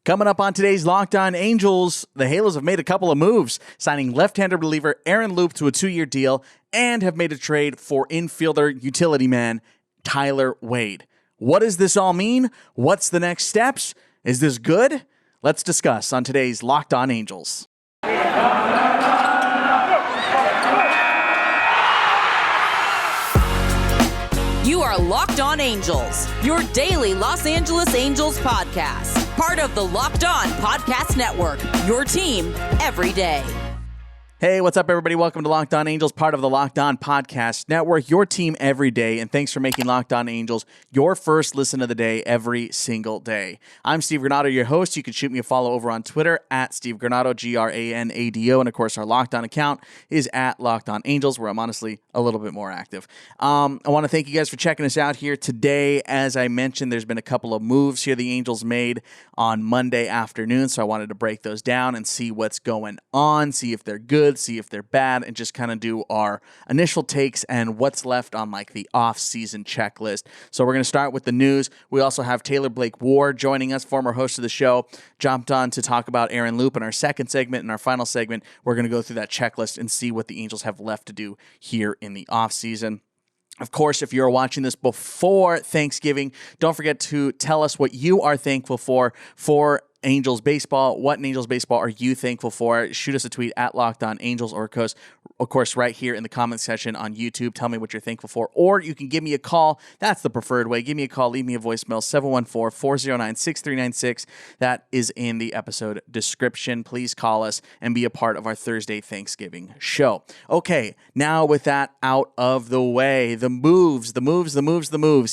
Coming up on today's Locked On Angels, the Halos have made a couple of moves, signing left-hander reliever Aaron Loup to a 2-year deal and have made a trade for infielder utility man Tyler Wade. What does this all mean? What's the next steps? Is this good? Let's discuss on today's Locked On Angels. You are Locked On Angels, your daily Los Angeles Angels podcast. Part of the Locked On Podcast Network, your team every day. Hey, what's up, everybody? Welcome to Locked On Angels, part of the Locked On Podcast Network, your team every day, and thanks for making Locked On Angels your first listen of the day every single day. I'm Steve Granado, your host. You can shoot me a follow over on Twitter at Steve Granado, Granado, and of course, our Locked On account is at Locked On Angels, where I'm honestly a little bit more active. I want to thank you guys for checking us out here today. As I mentioned, there's been a couple of moves here the Angels made on Monday afternoon, so I wanted to break those down and see what's going on, see if they're good, see if they're bad, and just kind of do our initial takes and what's left on like the off-season checklist. So we're going to start with the news. We also have Taylor Blake Ward joining us, former host of the show, jumped on to talk about Aaron Loup in our second segment. In our final segment, we're going to go through that checklist and see what the Angels have left to do here in the off-season. Of course, if you're watching this before Thanksgiving, don't forget to tell us what you are thankful for Angels baseball. What in Angels baseball are you thankful for? Shoot us a tweet at Locked On Angels, or of course, right here in the comment section on YouTube. Tell me what you're thankful for, or you can give me a call. That's the preferred way. Give me a call. Leave me a voicemail, 714-409-6396. That is in the episode description. Please call us and be a part of our Thursday Thanksgiving show. Okay, now with that out of the way, the moves.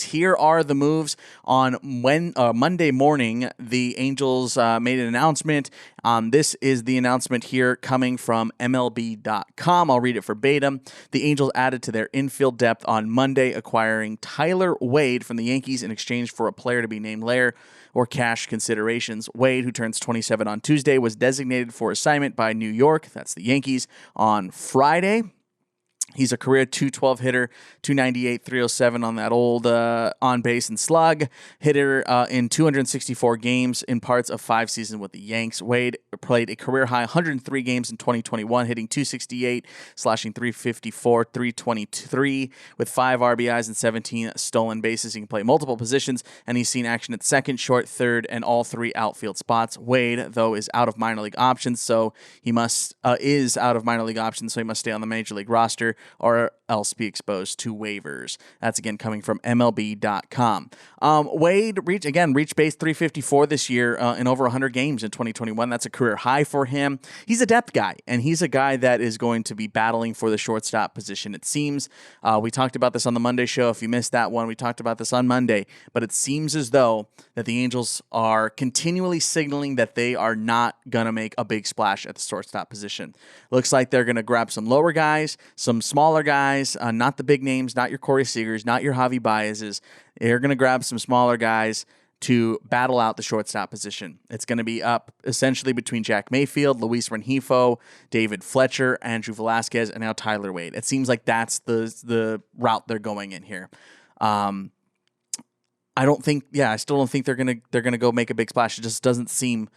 Here are the moves on Monday morning. The Angels made an announcement. This is the announcement here coming from MLB.com. I'll read it verbatim. The Angels added to their infield depth on Monday, acquiring Tyler Wade from the Yankees in exchange for a player to be named later or cash considerations. Wade, who turns 27 on Tuesday, was designated for assignment by New York, that's the Yankees, on Friday. He's a career .212 hitter, .298, .307 on that old on-base and slug hitter in 264 games in parts of 5 seasons with the Yanks. Wade played a career-high 103 games in 2021, hitting .268, slashing .354, .323 with 5 RBIs and 17 stolen bases. He can play multiple positions, and he's seen action at second, short, third, and all 3 outfield spots. Wade, though, is out of minor league options, so he must stay on the major league roster, or else be exposed to waivers. That's again coming from MLB.com. Wade reached base 354 this year in over 100 games in 2021. That's a career high for him. He's a depth guy, and he's a guy that is going to be battling for the shortstop position, it seems. We talked about this on the Monday show. If you missed that one, we talked about this on Monday, but it seems as though that the Angels are continually signaling that they are not going to make a big splash at the shortstop position. Looks like they're going to grab some lower guys, some smaller guys, not the big names, not your Corey Seagers, not your Javi Baez's. They're going to grab some smaller guys to battle out the shortstop position. It's going to be up essentially between Jack Mayfield, Luis Rengifo, David Fletcher, Andrew Velasquez, and now Tyler Wade. It seems like that's the route they're going in here. I still don't think they're gonna go make a big splash. It just doesn't seem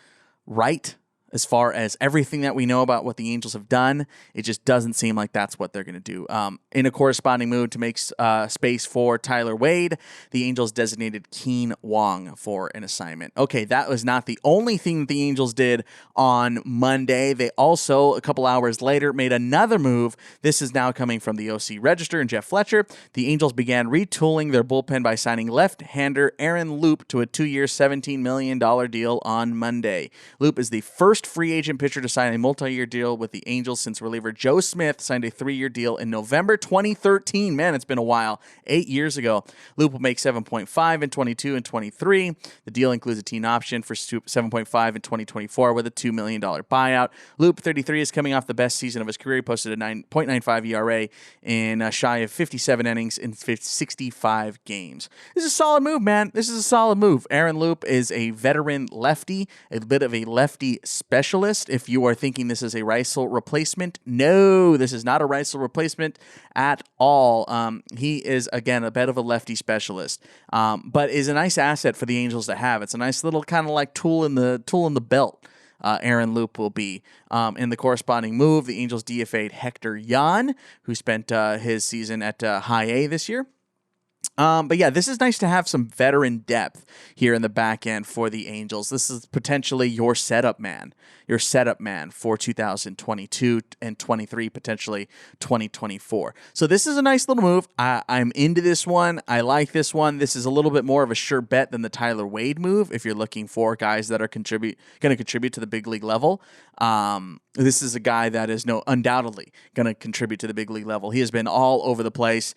right. As far as everything that we know about what the Angels have done, it just doesn't seem like that's what they're going to do. In a corresponding move to make space for Tyler Wade, the Angels designated Keen Wong for an assignment. Okay, that was not the only thing that the Angels did on Monday. They also, a couple hours later, made another move. This is now coming from the OC Register and Jeff Fletcher. The Angels began retooling their bullpen by signing left-hander Aaron Loup to a 2-year, $17 million deal on Monday. Loup is the first free agent pitcher to sign a multi-year deal with the Angels since reliever Joe Smith signed a 3-year deal in November 2013. Man, it's been a while. 8 years ago. Loup will make $7.5 in 22 and 23. The deal includes a team option for $7.5 in 2024 with a $2 million buyout. Loup, 33, is coming off the best season of his career. He posted a 9.95 ERA in shy of 57 innings in 65 games. This is a solid move, man. This is a solid move. Aaron Loup is a veteran lefty, a bit of a lefty specialist. specialist. If you are thinking this is a Reisel replacement, no, this is not a Reisel replacement at all. He is, again, a bit of a lefty specialist, but is a nice asset for the Angels to have. It's a nice little kind of like tool in the belt. Aaron Loup will be. In the corresponding move, the Angels DFA'd Hector Yan, who spent his season at High A this year. But yeah, this is nice to have some veteran depth here in the back end for the Angels. This is potentially your setup man for 2022 and 23, potentially 2024. So this is a nice little move. I'm into this one. I like this one. This is a little bit more of a sure bet than the Tyler Wade move if you're looking for guys that are going to contribute to the big league level. This is a guy that is undoubtedly going to contribute to the big league level. He has been all over the place.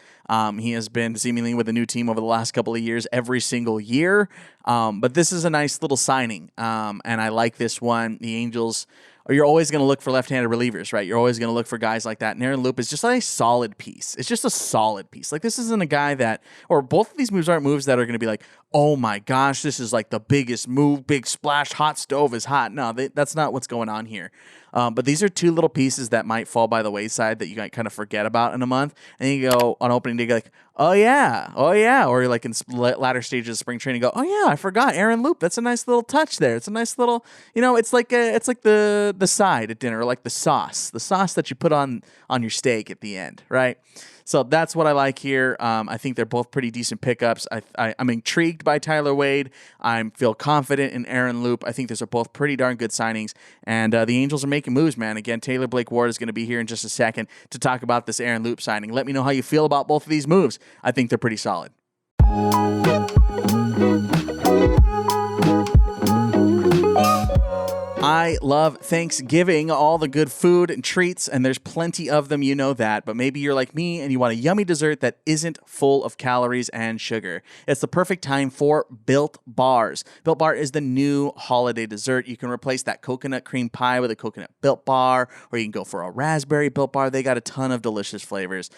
He has been seemingly with a new team over the last couple of years, every single year. But this is a nice little signing, and I like this one. The Angels, you're always going to look for left-handed relievers, right? You're always going to look for guys like that. And Aaron Loup is just a solid piece. It's just a solid piece. Like, this isn't a guy that, or both of these moves aren't moves that are going to be like, oh my gosh, this is like the biggest move, big splash, hot stove is hot. No, that's not what's going on here. But these are two little pieces that might fall by the wayside that you might kind of forget about in a month. And you go on opening day, like, oh yeah. Or you're like in latter stages of spring training, go, oh yeah, I forgot Aaron Loup. That's a nice little touch there. It's a nice little, it's like the side at dinner, or like the sauce that you put on your steak at the end, right? So that's what I like here. I think they're both pretty decent pickups. I'm intrigued by Tyler Wade. I feel confident in Aaron Loup. I think those are both pretty darn good signings. And the Angels are making moves, man. Again, Taylor Blake Ward is going to be here in just a second to talk about this Aaron Loup signing. Let me know how you feel about both of these moves. I think they're pretty solid. I love Thanksgiving, all the good food and treats, and there's plenty of them, you know that. But maybe you're like me and you want a yummy dessert that isn't full of calories and sugar. It's the perfect time for Built Bars. Built Bar is the new holiday dessert. You can replace that coconut cream pie with a coconut Built Bar, or you can go for a raspberry Built Bar. They got a ton of delicious flavors.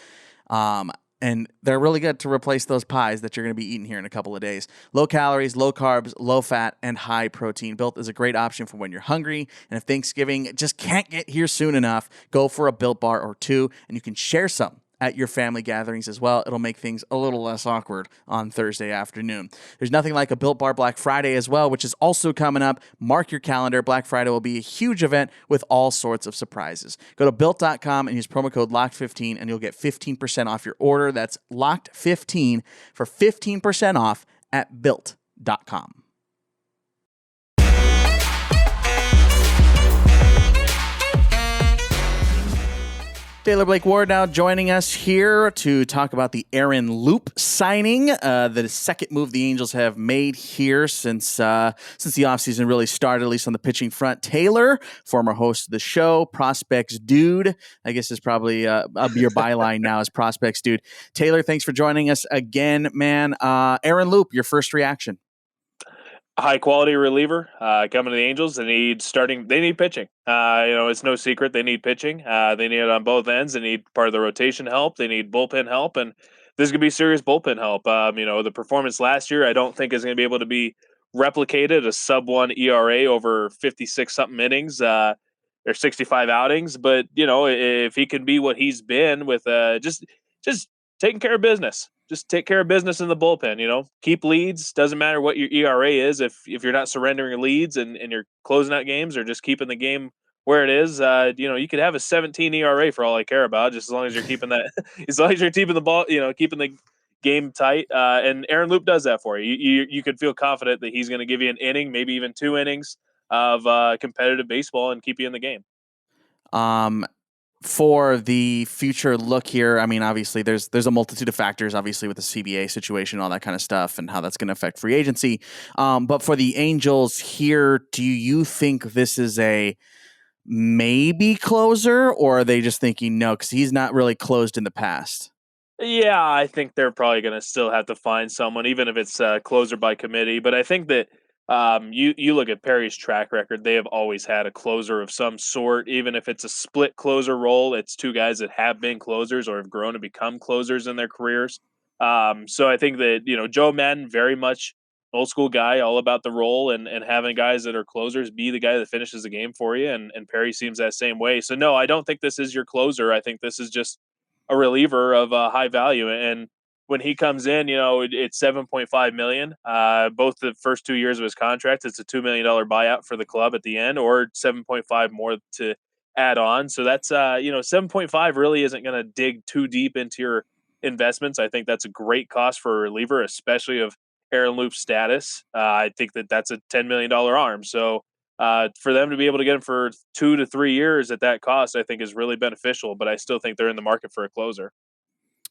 And they're really good to replace those pies that you're going to be eating here in a couple of days. Low calories, low carbs, low fat, and high protein. Built is a great option for when you're hungry. And if Thanksgiving just can't get here soon enough, go for a Built Bar or two, and you can share some at your family gatherings as well. It'll make things a little less awkward on Thursday afternoon. There's nothing like a Built Bar Black Friday as well, which is also coming up. Mark your calendar. Black Friday will be a huge event with all sorts of surprises. Go to Built.com and use promo code LOCKED15 and you'll get 15% off your order. That's LOCKED15 for 15% off at Built.com. Taylor Blake Ward now joining us here to talk about the Aaron Loup signing, the second move the Angels have made here since the offseason really started, at least on the pitching front. Taylor, former host of the show, Prospects Dude, I guess is probably your byline now is Prospects Dude. Taylor, thanks for joining us again, man. Aaron Loup, your first reaction. High quality reliever coming to the Angels. They need pitching. It's no secret they need pitching. They need it on both ends. They need part of the rotation help. They need bullpen help, and this is gonna be serious bullpen help. The performance last year I don't think is gonna be able to be replicated. A sub-1 ERA over 56 something innings, or 65 outings. But if he can be what he's been with just taking care of business. Just take care of business in the bullpen, keep leads. Doesn't matter what your ERA is. If you're not surrendering leads and you're closing out games or just keeping the game where it is, you could have a 17 ERA for all I care about, just as long as you're keeping that, as long as you're keeping the ball, keeping the game tight. And Aaron Loup does that for you. You could feel confident that he's going to give you an inning, maybe even 2 innings of competitive baseball and keep you in the game. For the future look here, I mean, obviously there's a multitude of factors, obviously with the CBA situation, all that kind of stuff, and how that's going to affect free agency. But for the Angels here, do you think this is a maybe closer, or are they just thinking no, because he's not really closed in the past? Yeah, I think they're probably going to still have to find someone, even if it's closer by committee. But I think that you look at Perry's track record, they have always had a closer of some sort. Even if it's a split closer role, it's 2 guys that have been closers or have grown to become closers in their careers. So I think that, Joe Madden very much old school guy, all about the role and having guys that are closers be the guy that finishes the game for you. And Perry seems that same way. So no, I don't think this is your closer. I think this is just a reliever of high value. And when he comes in, it's 7.5 million. Both the first 2 years of his contract, it's a $2 million buyout for the club at the end, or 7.5 more to add on. So that's 7.5 really isn't going to dig too deep into your investments. I think that's a great cost for a reliever, especially of Aaron Loop's status. I think that's a $10 million arm. So for them to be able to get him for 2 to 3 years at that cost, I think is really beneficial. But I still think they're in the market for a closer.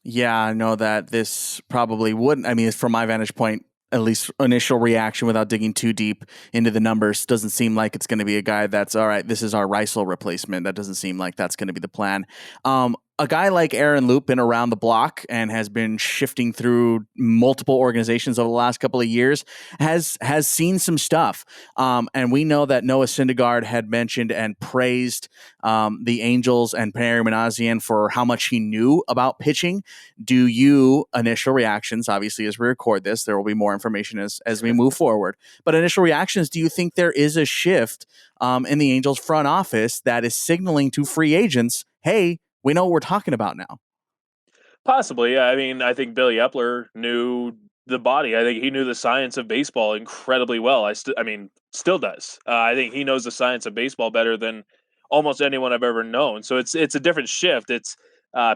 Yeah, I know that this probably wouldn't. I mean, from my vantage point, at least initial reaction without digging too deep into the numbers, doesn't seem like it's going to be a guy that's all right. This is our Reisel replacement. That doesn't seem like that's going to be the plan. A guy like Aaron Loup been around the block and has been shifting through multiple organizations over the last couple of years, has seen some stuff. And we know that Noah Syndergaard had mentioned and praised the Angels and Perry Minasian for how much he knew about pitching. Do you, initial reactions, obviously as we record this, there will be more information as we move forward, but initial reactions, do you think there is a shift in the Angels front office that is signaling to free agents, hey, we know what we're talking about now? Possibly. I mean, I think Billy Epler knew the body. I think he knew the science of baseball incredibly well. Still does. I think he knows the science of baseball better than almost anyone I've ever known. So it's a different shift. It's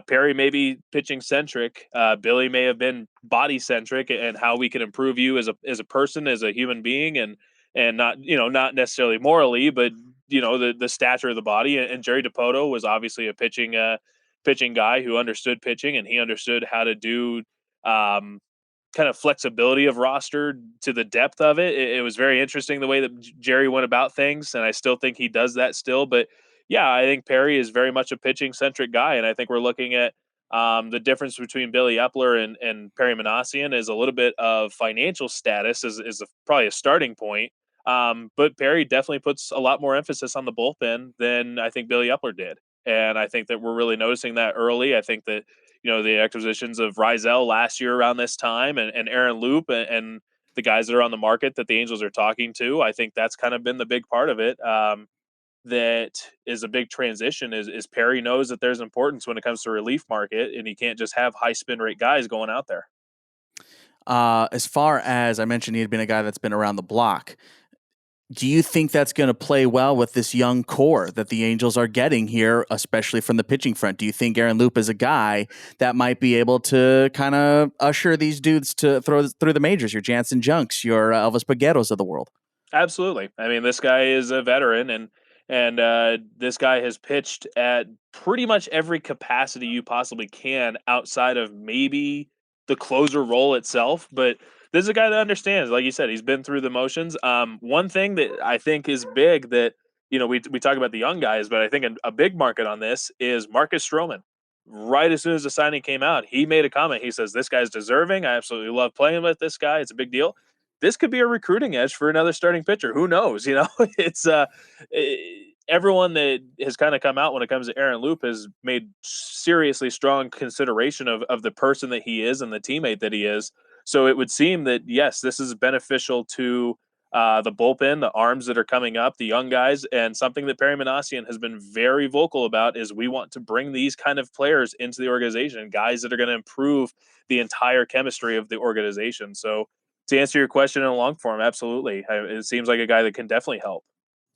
Perry may be pitching centric. Billy may have been body centric, and how we can improve you as a person, as a human being, and not necessarily morally, but the stature of the body. And Jerry Dipoto was obviously a pitching guy who understood pitching, and he understood how to do kind of flexibility of roster to the depth of it. It was very interesting the way that Jerry went about things, and I still think he does that still. But yeah, I think Perry is very much a pitching centric guy, and I think we're looking at the difference between Billy Epler and Perry Minasian is a little bit of financial status is probably a starting point. But Perry definitely puts a lot more emphasis on the bullpen than I think Billy Epler did. And I think that we're really noticing that early. I think that, the acquisitions of Reisel last year around this time and Aaron Loup and the guys that are on the market that the Angels are talking to, I think that's kind of been the big part of it. That is a big transition is Perry knows that there's importance when it comes to relief market, and he can't just have high spin rate guys going out there. As far as I mentioned, he had been a guy that's been around the block. Do you think that's going to play well with this young core that the Angels are getting here, especially from the pitching front? Do you think Aaron Loup is a guy that might be able to kind of usher these dudes to through the majors, your Jansen Junks, your Elvis Pagueros of the world? Absolutely. I mean, this guy is a veteran, and this guy has pitched at pretty much every capacity you possibly can outside of maybe the closer role itself. But this is a guy that understands. Like you said, he's been through the motions. One thing that I think is big that we talk about the young guys, but I think a big market on this is Marcus Stroman. Right as soon as the signing came out, he made a comment. He says, "This guy's deserving. I absolutely love playing with this guy. It's a big deal." This could be a recruiting edge for another starting pitcher. Who knows? It's everyone that has kind of come out when it comes to Aaron Loup has made seriously strong consideration of the person that he is and the teammate that he is. So it would seem that, yes, this is beneficial to the bullpen, the arms that are coming up, the young guys, and something that Perry Minasian has been very vocal about is we want to bring these kind of players into the organization, guys that are going to improve the entire chemistry of the organization. So to answer your question in a long form, absolutely. It seems like a guy that can definitely help.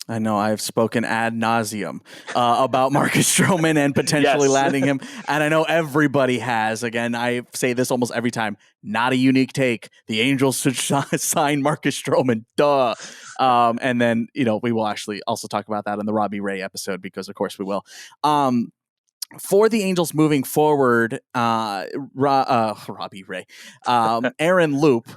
I know I've spoken ad nauseum about Marcus Stroman and potentially Yes. landing him. And I know everybody has. Again, I say this almost every time. Not a unique take. The Angels should sign Marcus Stroman. Duh. And then, we will actually also talk about that in the Robbie Ray episode because, of course, we will. For the Angels moving forward, Robbie Ray, Aaron Loup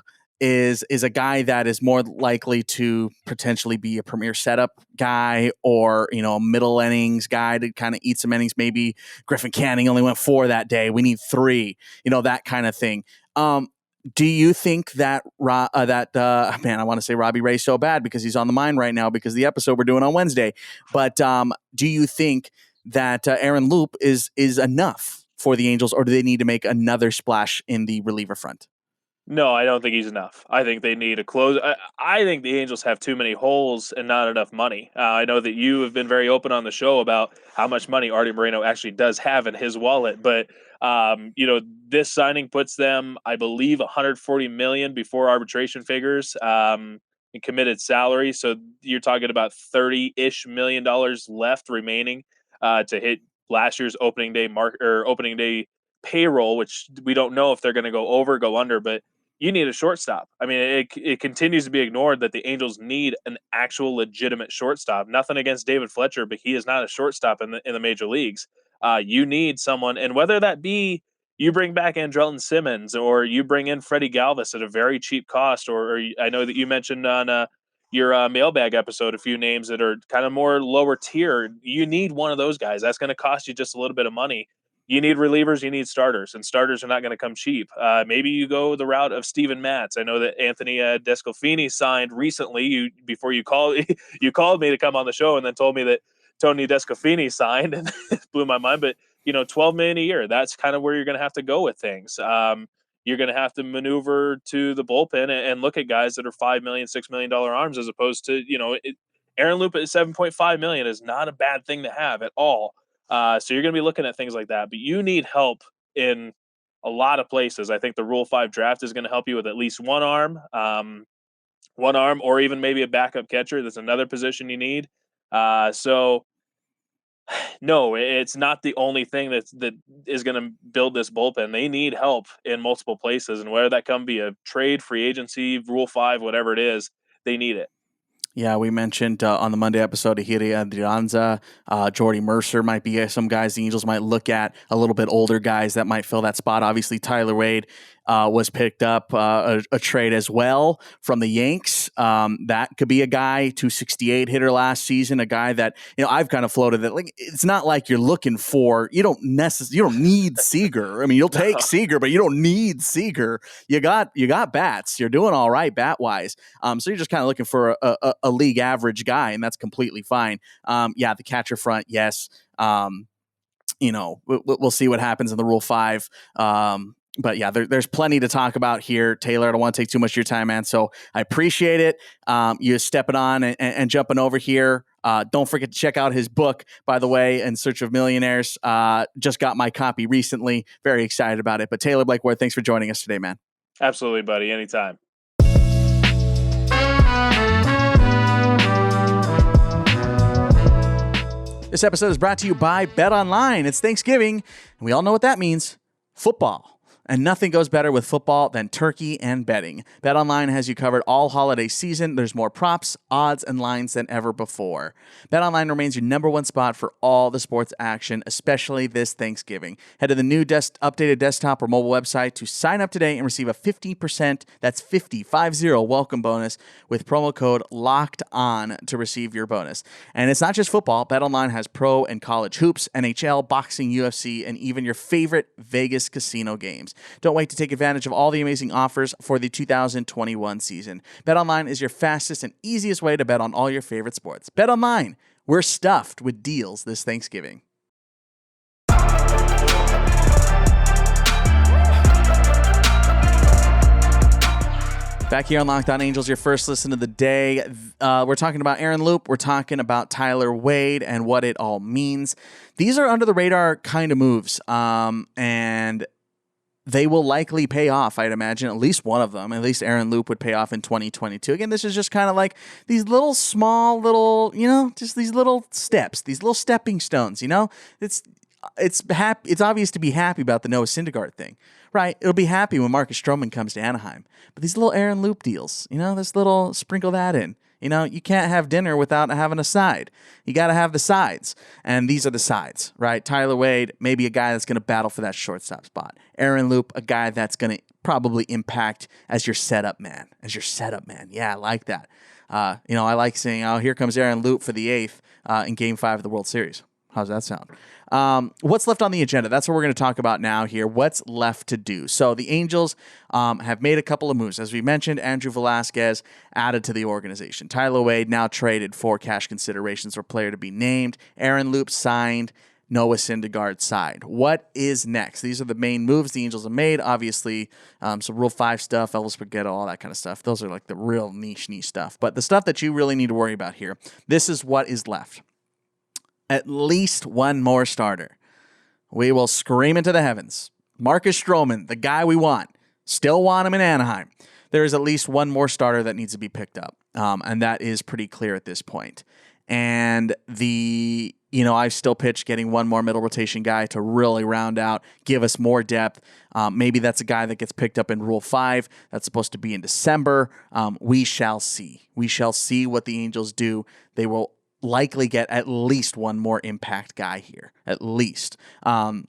is a guy that is more likely to potentially be a premier setup guy or, a middle innings guy to kind of eat some innings. Maybe Griffin Canning only went 4 that day. We need 3, that kind of thing. Do you think that man, I want to say Robbie Ray so bad because he's on the mind right now because the episode we're doing on Wednesday. But do you think that Aaron Loup is enough for the Angels, or do they need to make another splash in the reliever front? No, I don't think he's enough. I think they need a close. I think the Angels have too many holes and not enough money. I know that you have been very open on the show about how much money Artie Moreno actually does have in his wallet, but this signing puts them, I believe, 140 million before arbitration figures in committed salary. So you're talking about $30-ish million left remaining to hit last year's opening day payroll, which we don't know if they're going to go over, go under, but you need a shortstop. I mean, it continues to be ignored that the Angels need an actual legitimate shortstop. Nothing against David Fletcher, but he is not a shortstop in the major leagues. You need someone, and whether that be you bring back Andrelton Simmons or you bring in Freddie Galvis at a very cheap cost, or I know that you mentioned on your mailbag episode a few names that are kind of more lower tier. You need one of those guys. That's going to cost you just a little bit of money. You need relievers, you need starters, and starters are not going to come cheap. Maybe you go the route of Steven Matz. I know that Anthony Descalfini signed recently. Before you called, you called me to come on the show, and then told me that Tony Descalfini signed, and it blew my mind. But $12 million a year. That's kind of where you're going to have to go with things. You're going to have to maneuver to the bullpen and look at guys that are $5 million, $6 million arms, as opposed to Aaron Loup at $7.5 million is not a bad thing to have at all. So you're going to be looking at things like that, but you need help in a lot of places. I think the Rule 5 draft is going to help you with at least one arm, or even maybe a backup catcher. That's another position you need. So no, it's not the only thing that is going to build this bullpen. They need help in multiple places, and whether that come via trade, free agency, Rule 5, whatever it is, they need it. Yeah, we mentioned on the Monday episode, Ahiri Adrianza, Jordy Mercer might be some guys the Angels might look at, a little bit older guys that might fill that spot. Obviously, Tyler Wade was picked up a trade as well from the Yanks. That could be a guy, 268 hitter last season, a guy that I've kind of floated that it's not like you're looking for. You don't need Seager. I mean, you'll take Seager, but you don't need Seager. You got bats. You're doing all right bat wise. So you're just kind of looking for a league average guy, and that's completely fine. The catcher front, yes. We'll see what happens in the Rule 5. But yeah, there's plenty to talk about here. Taylor, I don't want to take too much of your time, man. So I appreciate it. You stepping on and jumping over here. Don't forget to check out his book, by the way, In Search of Millionaires. Just got my copy recently. Very excited about it. But Taylor Blakeward, thanks for joining us today, man. Absolutely, buddy. Anytime. This episode is brought to you by BetOnline. It's Thanksgiving, and we all know what that means. Football. And nothing goes better with football than turkey and betting. BetOnline has you covered all holiday season. There's more props, odds, and lines than ever before. BetOnline remains your number one spot for all the sports action, especially this Thanksgiving. Head to the new updated desktop or mobile website to sign up today and receive a 50%, that's 50 welcome bonus with promo code LOCKEDON to receive your bonus. And it's not just football. BetOnline has pro and college hoops, NHL, boxing, UFC, and even your favorite Vegas casino games. Don't wait to take advantage of all the amazing offers for the 2021 season. BetOnline is your fastest and easiest way to bet on all your favorite sports. BetOnline, we're stuffed with deals this Thanksgiving. Back here on Locked On Angels, your first listen of the day. We're talking about Aaron Loup. We're talking about Tyler Wade and what it all means. These are under the radar kind of moves, and they will likely pay off, I'd imagine, at least one of them. At least Aaron Loup would pay off in 2022. Again, this is just kind of like these little small just these little steps, these little stepping stones, It's obvious to be happy about the Noah Syndergaard thing, right? It'll be happy when Marcus Stroman comes to Anaheim. But these little Aaron Loup deals, this little sprinkle that in. You can't have dinner without having a side. You got to have the sides. And these are the sides, right? Tyler Wade, maybe a guy that's going to battle for that shortstop spot. Aaron Loup, a guy that's going to probably impact as your setup man. Yeah, I like that. I like saying, here comes Aaron Loup for the 8th in Game 5 of the World Series. How's that sound? What's left on the agenda? That's what we're going to talk about now here. What's left to do? So the Angels have made a couple of moves. As we mentioned, Andrew Velasquez added to the organization. Tyler Wade now traded for cash considerations for player to be named. Aaron Loup signed. Noah Syndergaard's side. What is next? These are the main moves the Angels have made. Obviously, some Rule 5 stuff, Elvis Spaghetto, all that kind of stuff. Those are like the real niche stuff. But the stuff that you really need to worry about here, this is what is left. At least one more starter. We will scream into the heavens. Marcus Stroman, the guy we want. Still want him in Anaheim. There is at least one more starter that needs to be picked up. And that is pretty clear at this point. And I still pitch getting one more middle rotation guy to really round out, give us more depth. Maybe that's a guy that gets picked up in Rule 5. That's supposed to be in December. We shall see. We shall see what the Angels do. They will likely get at least one more impact guy here, at least. And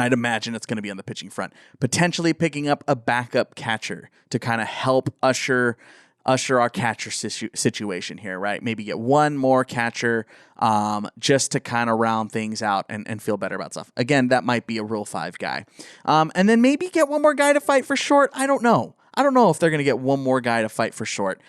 I'd imagine it's going to be on the pitching front. Potentially picking up a backup catcher to kind of help usher our catcher situation here, right? Maybe get one more catcher just to kind of round things out and feel better about stuff. Again, that might be a Rule 5 guy. And then maybe get one more guy to fight for short. I don't know. I don't know if they're going to get one more guy to fight for short.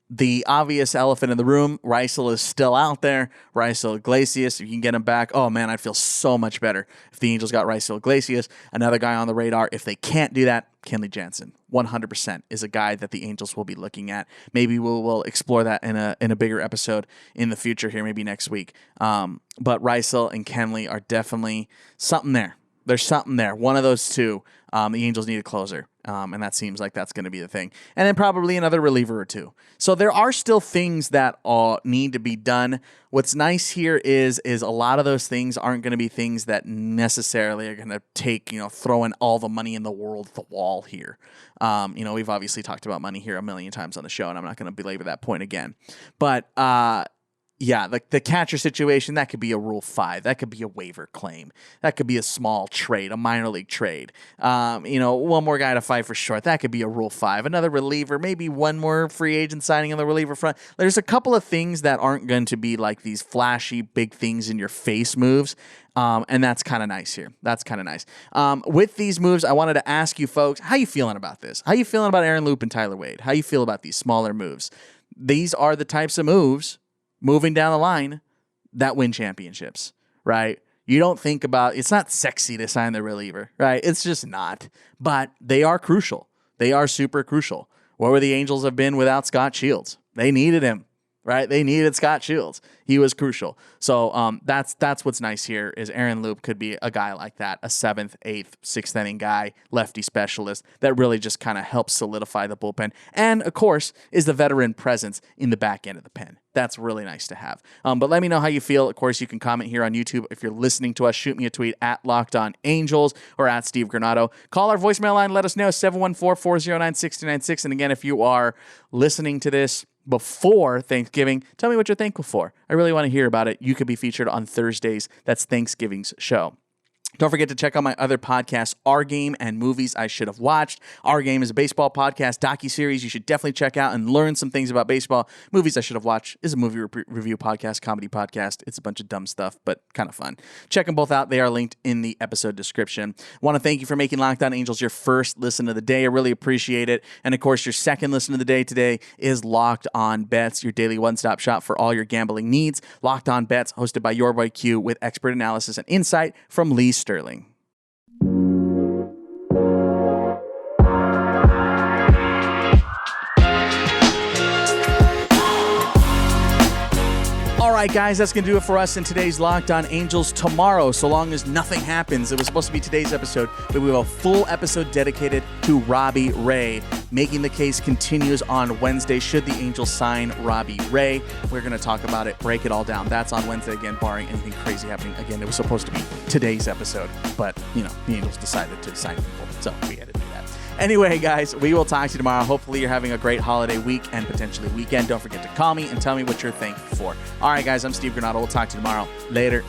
The obvious elephant in the room, Raisel is still out there. Raisel Iglesias, if you can get him back, oh man, I'd feel so much better if the Angels got Raisel Iglesias. Another guy on the radar. If they can't do that, Kenley Jansen, 100% is a guy that the Angels will be looking at. Maybe we'll explore that in a bigger episode in the future here, maybe next week. But Raisel and Kenley are definitely something there. There's something there. One of those two. The Angels need a closer, and that seems like that's going to be the thing. And then probably another reliever or two. So there are still things that need to be done. What's nice here is a lot of those things aren't going to be things that necessarily are going to take, throwing all the money in the world at the wall here. We've obviously talked about money here a million times on the show, and I'm not going to belabor that point again. But yeah, the catcher situation, that could be a Rule 5. That could be a waiver claim. That could be a small trade, a minor league trade. One more guy to fight for short. That could be a Rule 5. Another reliever, maybe one more free agent signing on the reliever front. There's a couple of things that aren't going to be like these flashy, big things in your face moves. And that's kind of nice here. That's kind of nice. With these moves, I wanted to ask you folks, how you feeling about this? How you feeling about Aaron Loup and Tyler Wade? How you feel about these smaller moves? These are the types of moves moving down the line that win championships, right? You don't think about, it's not sexy to sign the reliever, right? It's just not. But they are crucial. They are super crucial. Where would the Angels have been without Scott Shields? They needed him, right? They needed Scott Shields. He was crucial. So that's what's nice here is Aaron Loup could be a guy like that, a 7th, 8th, 6th inning guy, lefty specialist that really just kind of helps solidify the bullpen. And, of course, is the veteran presence in the back end of the pen. That's really nice to have. But let me know how you feel. Of course, you can comment here on YouTube. If you're listening to us, shoot me a tweet at LockedOnAngels or at Steve Granado. Call our voicemail line. Let us know, 714-409-6096. And again, if you are listening to this before Thanksgiving, tell me what you're thankful for. I really want to hear about it. You could be featured on Thursdays. That's Thanksgiving's show. Don't forget to check out my other podcasts, Our Game and Movies I Should Have Watched. Our Game is a baseball podcast, docuseries you should definitely check out and learn some things about baseball. Movies I Should Have Watched is a movie review podcast, comedy podcast. It's a bunch of dumb stuff, but kind of fun. Check them both out. They are linked in the episode description. Want to thank you for making Locked On Angels your first listen of the day. I really appreciate it. And of course, your second listen of the day today is Locked On Bets, your daily one-stop shop for all your gambling needs. Locked On Bets, hosted by your boy Q, with expert analysis and insight from Lee Sterling. All right, guys, that's going to do it for us in today's Locked On Angels. Tomorrow, so long as nothing happens, it was supposed to be today's episode, but we have a full episode dedicated to Robbie Ray. Making the Case continues on Wednesday. Should the Angels sign Robbie Ray? We're going to talk about it, break it all down. That's on Wednesday again, barring anything crazy happening. Again, it was supposed to be today's episode, but, the Angels decided to sign people, so we had to do that. Anyway, guys, we will talk to you tomorrow. Hopefully you're having a great holiday week and potentially weekend. Don't forget to call me and tell me what you're thankful for. All right, guys, I'm Steve Granado. We'll talk to you tomorrow. Later.